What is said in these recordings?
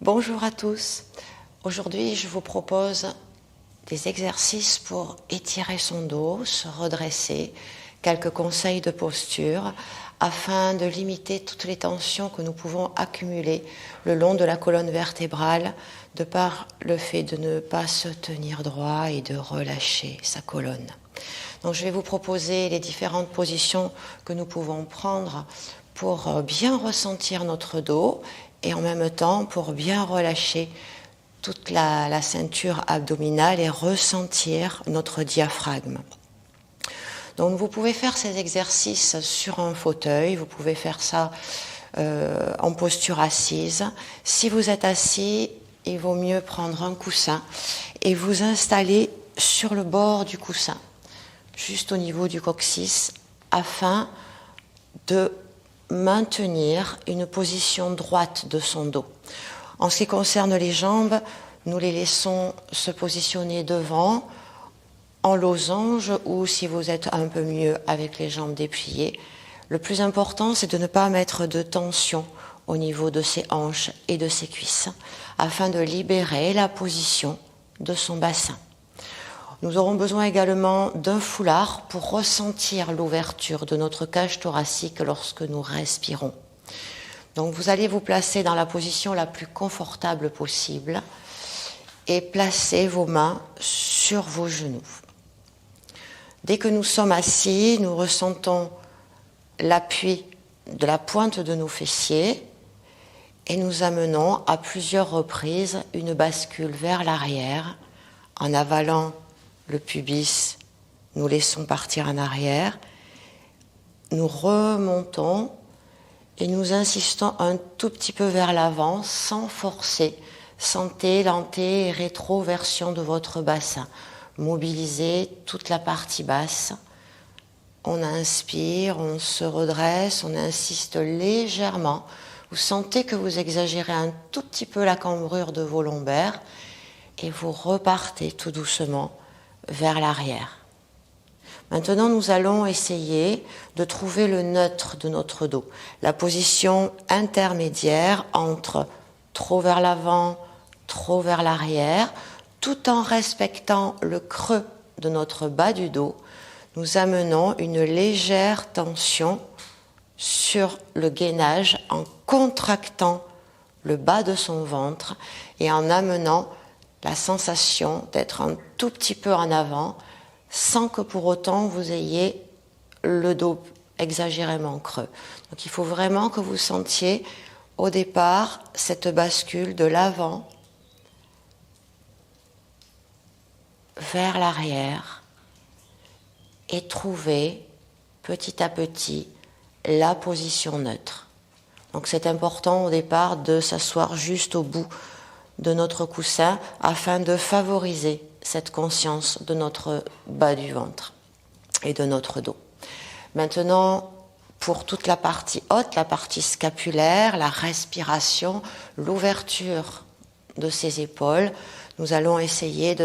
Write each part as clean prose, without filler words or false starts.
Bonjour à tous. Aujourd'hui, je vous propose des exercices pour étirer son dos, se redresser, quelques conseils de posture afin de limiter toutes les tensions que nous pouvons accumuler le long de la colonne vertébrale de par le fait de ne pas se tenir droit et de relâcher sa colonne. Donc je vais vous proposer les différentes positions que nous pouvons prendre pour bien ressentir notre dos et en même temps pour bien relâcher toute la ceinture abdominale et ressentir notre diaphragme. Donc vous pouvez faire ces exercices sur un fauteuil, vous pouvez faire ça en posture assise. Si vous êtes assis, il vaut mieux prendre un coussin et vous installer sur le bord du coussin, juste au niveau du coccyx, afin de maintenir une position droite de son dos. En ce qui concerne les jambes, nous les laissons se positionner devant, en losange, ou si vous êtes un peu mieux avec les jambes dépliées. Le plus important, c'est de ne pas mettre de tension au niveau de ses hanches et de ses cuisses, afin de libérer la position de son bassin. Nous aurons besoin également d'un foulard pour ressentir l'ouverture de notre cage thoracique lorsque nous respirons. Donc vous allez vous placer dans la position la plus confortable possible et placer vos mains sur vos genoux. Dès que nous sommes assis, nous ressentons l'appui de la pointe de nos fessiers et nous amenons à plusieurs reprises une bascule vers l'arrière en avalant le pubis, nous laissons partir en arrière, nous remontons et nous insistons un tout petit peu vers l'avant sans forcer. Sentez l'anté et rétroversion de votre bassin. Mobilisez toute la partie basse. On inspire, on se redresse, on insiste légèrement. Vous sentez que vous exagérez un tout petit peu la cambrure de vos lombaires et vous repartez tout doucement vers l'arrière. Maintenant, nous allons essayer de trouver le neutre de notre dos, la position intermédiaire entre trop vers l'avant, trop vers l'arrière, tout en respectant le creux de notre bas du dos. Nous amenons une légère tension sur le gainage en contractant le bas de son ventre et en amenant la sensation d'être un tout petit peu en avant sans que pour autant vous ayez le dos exagérément creux. Donc il faut vraiment que vous sentiez au départ cette bascule de l'avant vers l'arrière et trouver petit à petit la position neutre. Donc c'est important au départ de s'asseoir juste au bout de notre coussin afin de favoriser cette conscience de notre bas du ventre et de notre dos. Maintenant, pour toute la partie haute, la partie scapulaire, la respiration, l'ouverture de ses épaules, nous allons essayer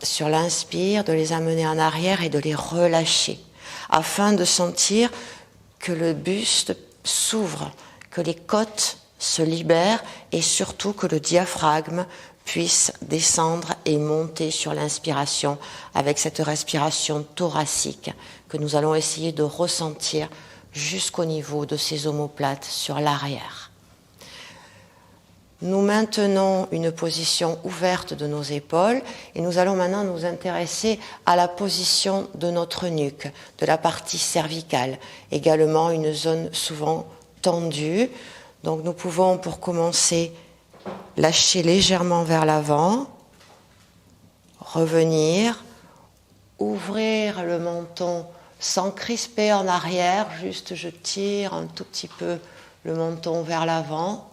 sur l'inspire, de les amener en arrière et de les relâcher afin de sentir que le buste s'ouvre, que les côtes se libère et surtout que le diaphragme puisse descendre et monter sur l'inspiration avec cette respiration thoracique que nous allons essayer de ressentir jusqu'au niveau de ces omoplates sur l'arrière. Nous maintenons une position ouverte de nos épaules et nous allons maintenant nous intéresser à la position de notre nuque, de la partie cervicale, également une zone souvent tendue. Donc nous pouvons, pour commencer, lâcher légèrement vers l'avant, revenir, ouvrir le menton sans crisper en arrière, juste je tire un tout petit peu le menton vers l'avant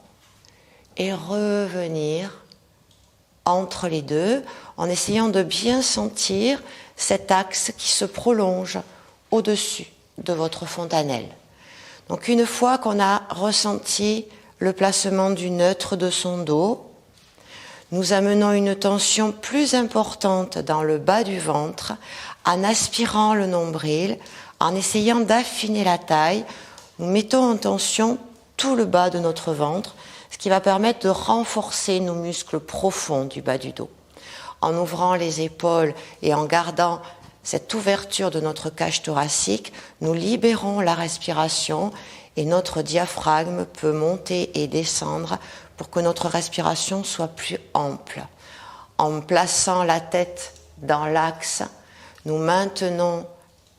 et revenir entre les deux en essayant de bien sentir cet axe qui se prolonge au-dessus de votre fontanelle. Donc une fois qu'on a ressenti le placement du neutre de son dos, nous amenons une tension plus importante dans le bas du ventre en aspirant le nombril, en essayant d'affiner la taille. Nous mettons en tension tout le bas de notre ventre. ce qui va permettre de renforcer nos muscles profonds du bas du dos. En ouvrant les épaules et en gardant cette ouverture de notre cage thoracique, nous libérons la respiration et notre diaphragme peut monter et descendre pour que notre respiration soit plus ample. En plaçant la tête dans l'axe, nous maintenons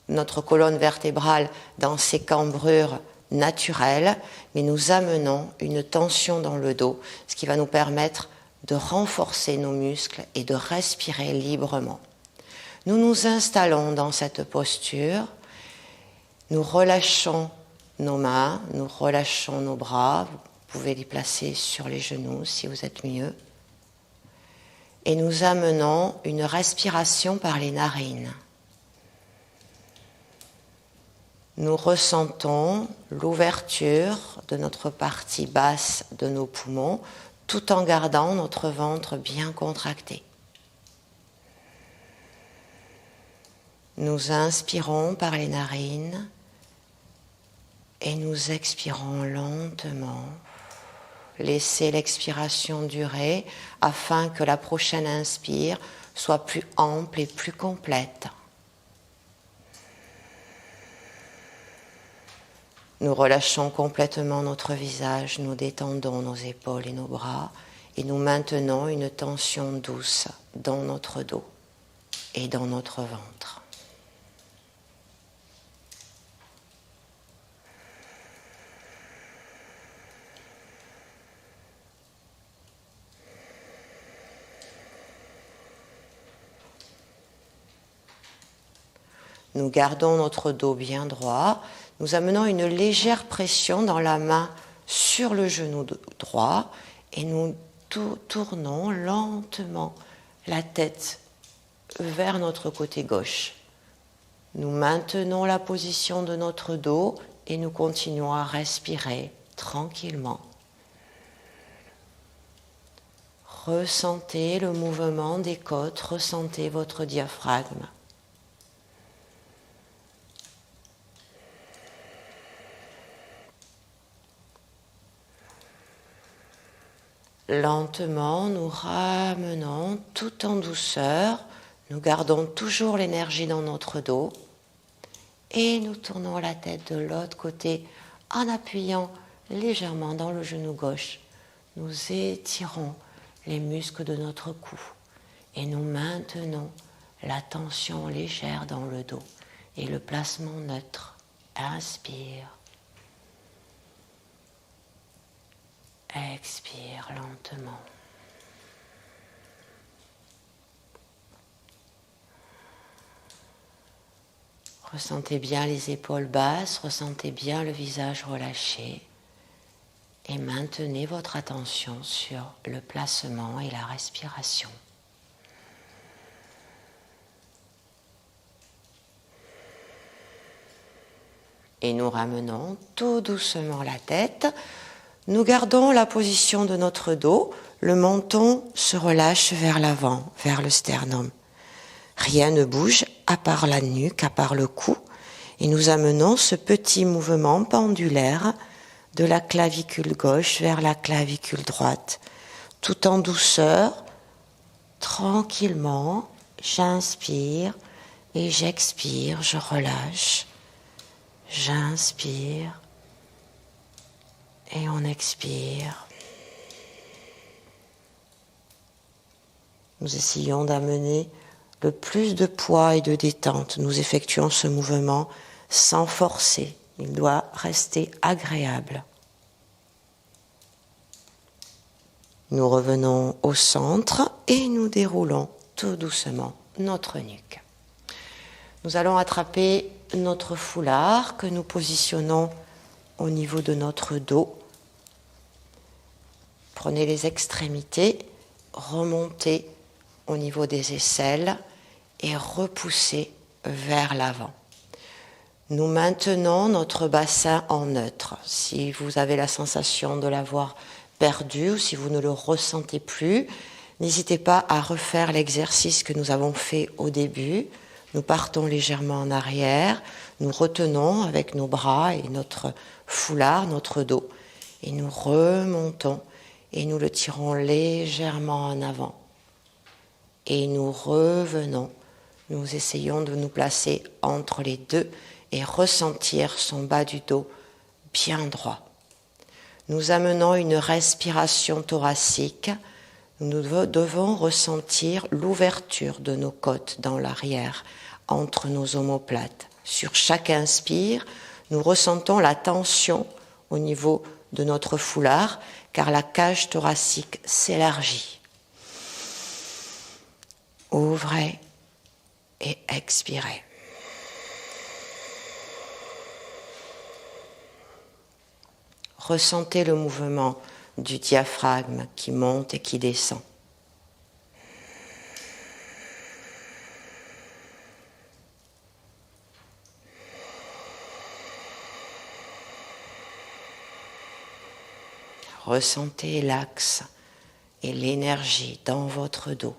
notre colonne vertébrale dans ses cambrures naturelles, mais nous amenons une tension dans le dos, ce qui va nous permettre de renforcer nos muscles et de respirer librement. Nous nous installons dans cette posture, nous relâchons nos mains, nous relâchons nos bras, vous pouvez les placer sur les genoux si vous êtes mieux, et nous amenons une respiration par les narines. Nous ressentons l'ouverture de notre partie basse de nos poumons tout en gardant notre ventre bien contracté. Nous inspirons par les narines et nous expirons lentement. Laissez l'expiration durer afin que la prochaine inspire soit plus ample et plus complète. Nous relâchons complètement notre visage, nous détendons nos épaules et nos bras et nous maintenons une tension douce dans notre dos et dans notre ventre. Nous gardons notre dos bien droit. Nous amenons une légère pression dans la main sur le genou droit et nous tournons lentement la tête vers notre côté gauche. Nous maintenons la position de notre dos et nous continuons à respirer tranquillement. Ressentez le mouvement des côtes, ressentez votre diaphragme. Lentement, nous ramenons tout en douceur. Nous gardons toujours l'énergie dans notre dos et nous tournons la tête de l'autre côté en appuyant légèrement dans le genou gauche. Nous étirons les muscles de notre cou et nous maintenons la tension légère dans le dos et le placement neutre. Inspire. Expire lentement. Ressentez bien les épaules basses, ressentez bien le visage relâché et maintenez votre attention sur le placement et la respiration. Et nous ramenons tout doucement la tête. Nous gardons la position de notre dos, le menton se relâche vers l'avant, vers le sternum. Rien ne bouge à part la nuque, à part le cou, et nous amenons ce petit mouvement pendulaire de la clavicule gauche vers la clavicule droite, tout en douceur, tranquillement, j'inspire et j'expire, je relâche, j'inspire. Et on expire. Nous essayons d'amener le plus de poids et de détente. Nous effectuons ce mouvement sans forcer. Il doit rester agréable. Nous revenons au centre et nous déroulons tout doucement notre nuque. Nous allons attraper notre foulard que nous positionnons au niveau de notre dos. Prenez les extrémités, remontez au niveau des aisselles et repoussez vers l'avant. Nous maintenons notre bassin en neutre. Si vous avez la sensation de l'avoir perdu ou si vous ne le ressentez plus, n'hésitez pas à refaire l'exercice que nous avons fait au début. Nous partons légèrement en arrière, nous retenons avec nos bras et notre foulard, notre dos, et nous remontons et nous le tirons légèrement en avant. Et nous revenons, nous essayons de nous placer entre les deux et ressentir son bas du dos bien droit. Nous amenons une respiration thoracique. Nous devons ressentir l'ouverture de nos côtes dans l'arrière, entre nos omoplates. Sur chaque inspire, nous ressentons la tension au niveau de notre foulard, car la cage thoracique s'élargit. Ouvrez et expirez. Ressentez le mouvement du diaphragme qui monte et qui descend. Ressentez l'axe et l'énergie dans votre dos.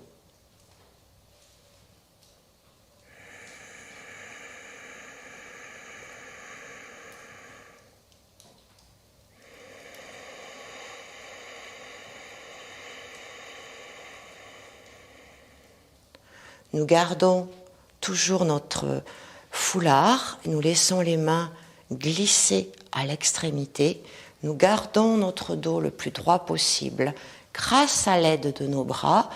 Nous gardons toujours notre foulard, nous laissons les mains glisser à l'extrémité, nous gardons notre dos le plus droit possible grâce à l'aide de nos bras,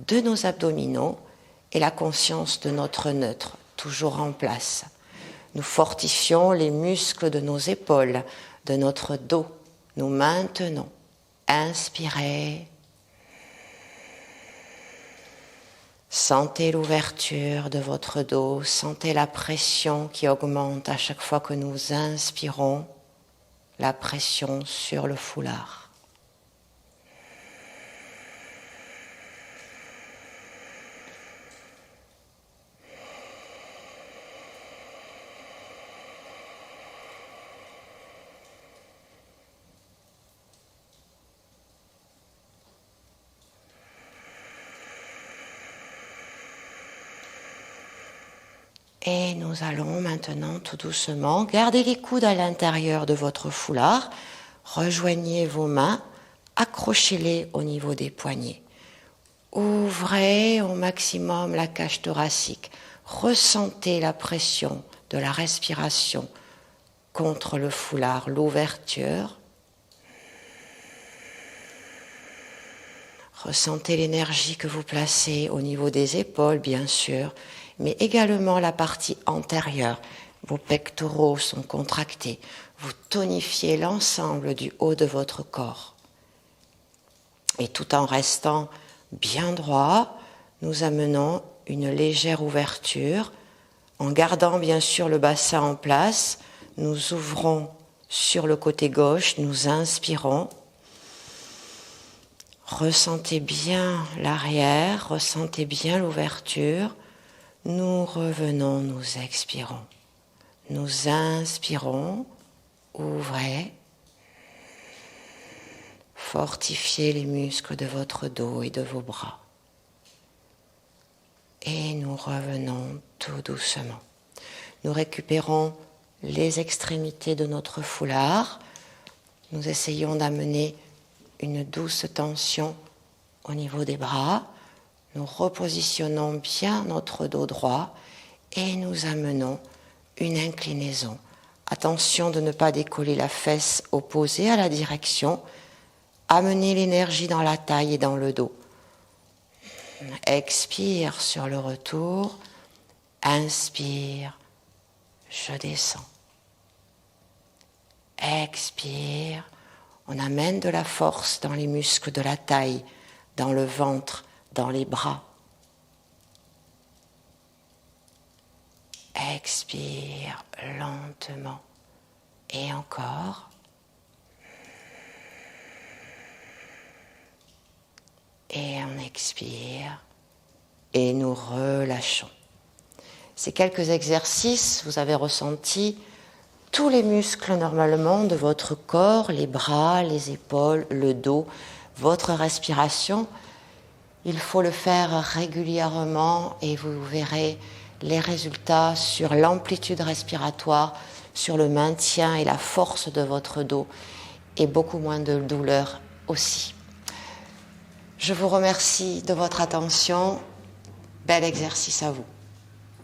de nos abdominaux et la conscience de notre neutre, toujours en place. Nous fortifions les muscles de nos épaules, de notre dos. Nous maintenons. Inspirez. Sentez l'ouverture de votre dos, sentez la pression qui augmente à chaque fois que nous inspirons, la pression sur le foulard. Et nous allons maintenant tout doucement garder les coudes à l'intérieur de votre foulard. Rejoignez vos mains, accrochez-les au niveau des poignets. Ouvrez au maximum la cage thoracique. Ressentez la pression de la respiration contre le foulard, l'ouverture. Ressentez l'énergie que vous placez au niveau des épaules, bien sûr, mais également la partie antérieure. Vos pectoraux sont contractés. Vous tonifiez l'ensemble du haut de votre corps. Et tout en restant bien droit, nous amenons une légère ouverture. En gardant bien sûr le bassin en place, nous ouvrons sur le côté gauche, nous inspirons. Ressentez bien l'arrière, ressentez bien l'ouverture. Nous revenons, nous expirons. Nous inspirons, ouvrez. Fortifiez les muscles de votre dos et de vos bras. Et nous revenons tout doucement. Nous récupérons les extrémités de notre foulard. Nous essayons d'amener une douce tension au niveau des bras. Nous repositionnons bien notre dos droit et nous amenons une inclinaison. Attention de ne pas décoller la fesse opposée à la direction. Amenez l'énergie dans la taille et dans le dos. Expire sur le retour. Inspire. Je descends. Expire. On amène de la force dans les muscles de la taille, dans le ventre, dans les bras. Expire lentement. Et encore. Et on expire. Et nous relâchons. Ces quelques exercices, vous avez ressenti tous les muscles normalement de votre corps, les bras, les épaules, le dos, votre respiration. Il faut le faire régulièrement et vous verrez les résultats sur l'amplitude respiratoire, sur le maintien et la force de votre dos et beaucoup moins de douleur aussi. Je vous remercie de votre attention. Bel exercice à vous.